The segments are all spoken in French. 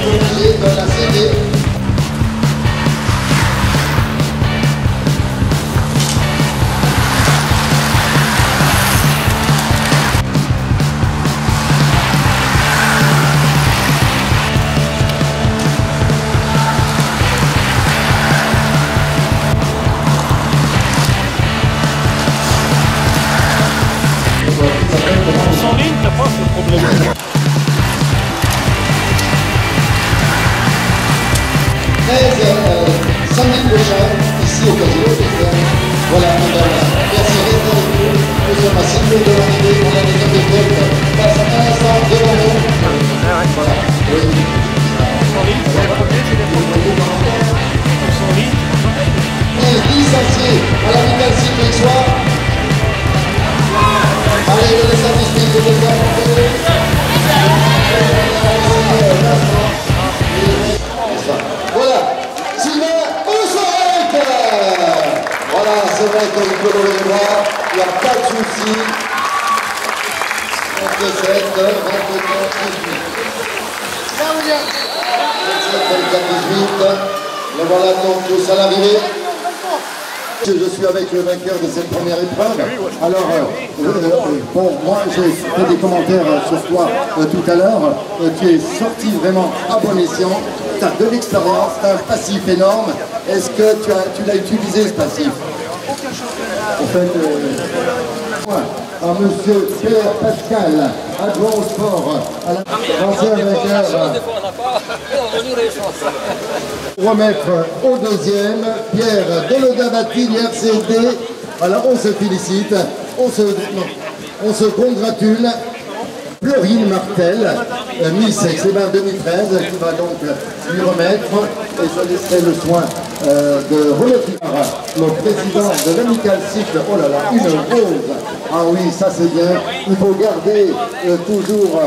obligé de la céder. Sans ligne, t'as pas ce problème. Samedi prochain, ici au Casino Festival. Voilà, madame, merci d'être avec nous. Nous sommes à 6 minutes de l'arrivée, on a des hommes de tête, passe à l'instant devant nous. Voilà, oui. Sans ligne, c'est le premier, c'est les premiers. Sans ligne. Et licencié à la Michael Cycle soir. Allez, les statistiques de voilà, Sylvain, bonsoir. Voilà, c'est vrai qu'on peut lever les bras, il n'y a pas de souci. 27, 24, 18. Le voilà donc tous à l'arrivée. Je suis avec le vainqueur de cette première épreuve. Alors, bon, moi j'ai fait des commentaires sur toi tout à l'heure. Tu es sorti vraiment à bon escient. Tu as de l'expérience, tu as un passif énorme. Est-ce que tu l'as utilisé ce passif? En fait, à monsieur Pierre Pascal, adjoint au sport, à l'ancien vainqueur. Remettre au deuxième, Pierre Delogavati, RCD. Voilà, on se félicite, on se congratule. Florine Martel, Miss Aix-les-Bains 2013, qui va donc lui remettre, et je laisserai le soin de remettre le président de l'Amical Cycle. Oh là là, une rose. Ah oui, ça c'est bien. Il faut garder toujours.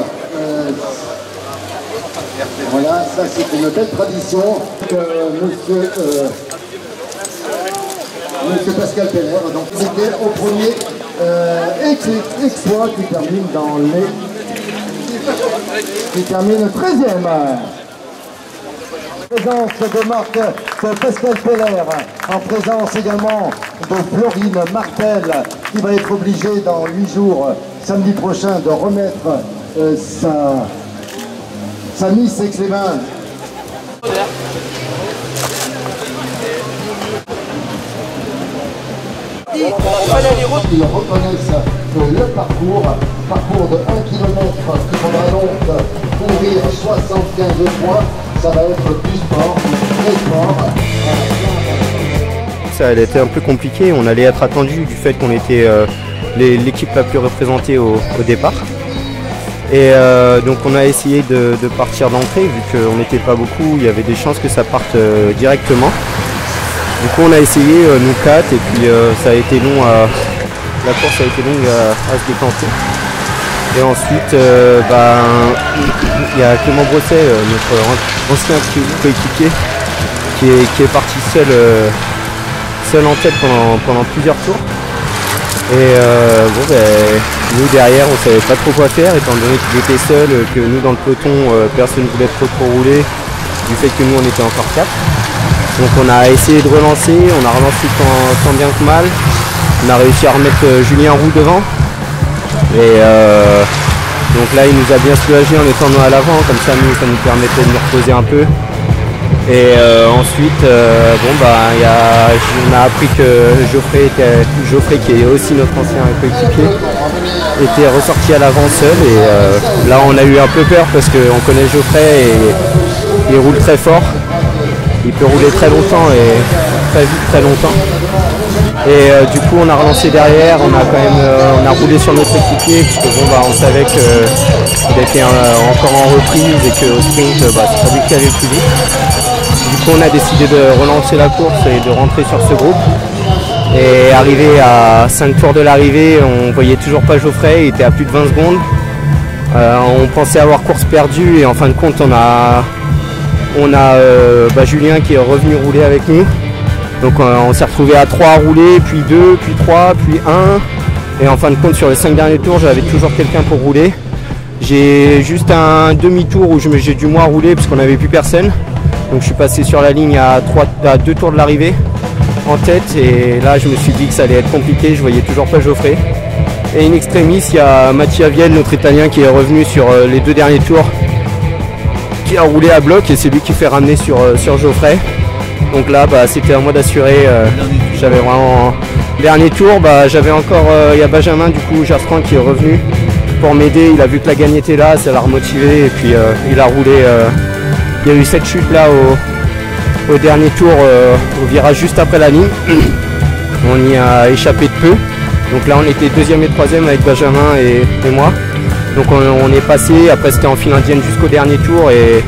Voilà, ça c'est une belle tradition. Monsieur Pascal Peller, donc c'était au premier exploit qui termine dans les. Qui termine 13e. Présence de Marc Pascal Peller, en présence également de Florine Martel, qui va être obligée dans 8 jours, samedi prochain, de remettre sa Miss Aix-les-Bains. Ils reconnaissent le parcours de 1 km qui faudra donc courir 75 points. Ça va être du sport, très sport. Ça allait être un peu compliqué, on allait être attendu du fait qu'on était l'équipe la plus représentée au départ. Et donc on a essayé de partir d'entrée, vu qu'on n'était pas beaucoup, il y avait des chances que ça parte directement. Du coup on a essayé nous 4 et puis ça a été long la course a été longue à se décanter. Et ensuite il y a Clément Brosset, notre ancien coéquipier, qui est parti seul en tête pendant plusieurs tours. Et nous derrière on savait pas trop quoi faire, étant donné qu'il était seul, que nous dans le peloton personne ne voulait trop rouler, du fait que nous on était encore 4. Donc on a essayé de relancer, on a relancé tant bien que mal. On a réussi à remettre Julien Roux devant. Et donc là il nous a bien soulagé en étant à l'avant, comme ça ça nous permettait de nous reposer un peu. Et ensuite on a appris que Geoffrey qui est aussi notre ancien coéquipier, était ressorti à l'avant seul. Et là on a eu un peu peur parce qu'on connaît Geoffrey et il roule très fort. Il peut rouler très longtemps et très vite, très longtemps. Et du coup on a relancé derrière, on a roulé sur notre équipier, puisque on savait qu'il était encore en reprise et qu'au sprint c'est pas lui qui allait le plus vite. Du coup on a décidé de relancer la course et de rentrer sur ce groupe. Et arrivé à 5 tours de l'arrivée, on voyait toujours pas Geoffrey, il était à plus de 20 secondes. On pensait avoir course perdue et en fin de compte on a Julien qui est revenu rouler avec nous. Donc on s'est retrouvé à 3 à rouler, puis 2, puis 3, puis 1. Et en fin de compte sur les 5 derniers tours j'avais toujours quelqu'un pour rouler. J'ai juste un demi-tour où j'ai dû moins rouler parce qu'on n'avait plus personne. Donc je suis passé sur la ligne à 2 tours de l'arrivée en tête et là je me suis dit que ça allait être compliqué, je voyais toujours pas Geoffrey. Et in extremis, il y a Mattia Viel, notre Italien, qui est revenu sur les 2 derniers tours, qui a roulé à bloc et c'est lui qui fait ramener sur Geoffrey. Donc là c'était à moi d'assurer, j'avais vraiment... Dernier tour, j'avais encore, il y a Benjamin du coup, Gerstrand qui est revenu pour m'aider, il a vu que la gagne était là, ça l'a remotivé et puis il a roulé, il y a eu cette chute là au dernier tour, au virage juste après la ligne, on y a échappé de peu, donc là on était 2e et 3e avec Benjamin et moi, donc on est passé, après c'était en file indienne jusqu'au dernier tour et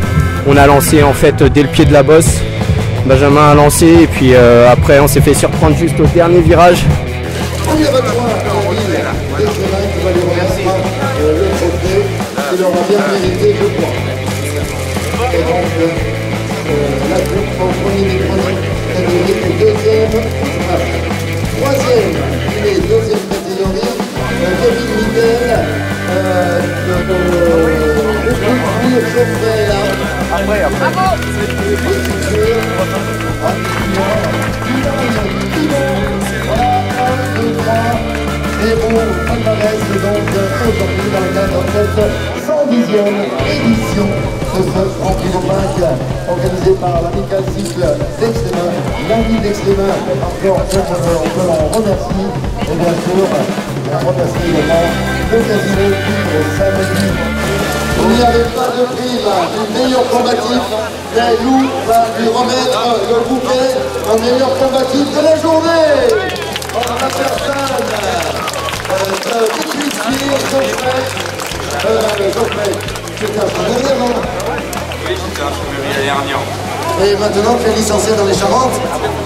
on a lancé en fait dès le pied de la bosse. Benjamin a lancé et puis après on s'est fait surprendre juste au dernier virage. Premier adjoint à la ville d'Extremis qui va lui remettre le trophée. Il aura bien mérité, je crois. Et donc la coupe en premier des catégories est 2e. 3e, il est 2e catégorie. Kevin Middel, Geoffrey là. Après. Et bon, palmarès donc aujourd'hui dans le cadre de cette 110e édition de ce Grand Prix d'Aubagne organisé par l'Amical Cycle d'Extremis, l'Ami d'Extremis. Encore on peut l'en remercier et bien sûr on remercie également le casino qui samedi. Il n'y avait pas de prime du meilleur combatif, mais Lou va lui remettre le bouquet au meilleur combatif de la journée. En la personne Geoffrey, tu étais un chambrier avant? Oui, j'étais un chambrier l'année dernière. Et maintenant tu es licencié dans les Charentes?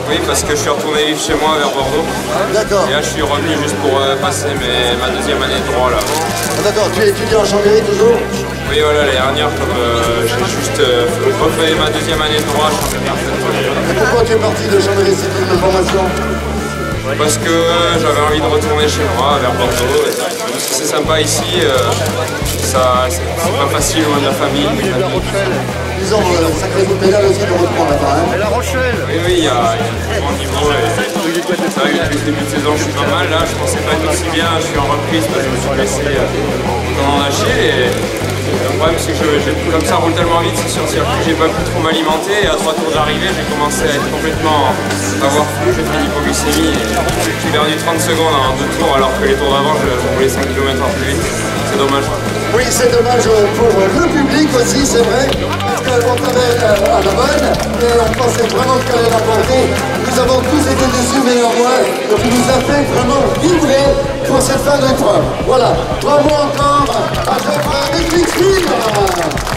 Oui, parce que je suis retourné vivre chez moi vers Bordeaux. D'accord. Et là je suis revenu juste pour passer ma 2e année de droit là. D'accord, tu es étudiant en Chambéry toujours? Oui, voilà, l'année dernière, comme j'ai juste refait ma 2e année de droit, je suis bien fait. Et pourquoi tu es parti de Chambéry Cycle de formation? Parce que j'avais envie de retourner chez moi, vers Bordeaux. C'est sympa ici, c'est pas facile loin de la famille. Ils ont sacré bout de pédale aussi de reprendre là-bas. La Rochelle. Oui, il y a un bon niveau. C'est vrai que depuis le début de saison, je suis pas mal. Là, je pensais pas être aussi bien. Je suis en reprise parce que je me suis blessé pendant la chier. Le problème, c'est que comme ça roule tellement vite, c'est sur le circuit, j'ai pas pu trop m'alimenter. Et à 3 tours d'arrivée, j'ai commencé à être complètement avoir flou. J'ai fait l'hypoglycémie et j'ai perdu 30 secondes en 2 tours, alors que les tours d'avant, je roulais 5 km/h plus vite. C'est dommage. Oui, c'est dommage pour le public aussi, c'est vrai, parce qu'on t'avait à la bonne, mais on pensait vraiment que tu allais l'apporter. Nous avons tous été déçus, mais au moins, et tu nous as fait vraiment vibrer pour cette fin d'épreuve. Voilà, bravo encore à Geoffrey avec Victoire.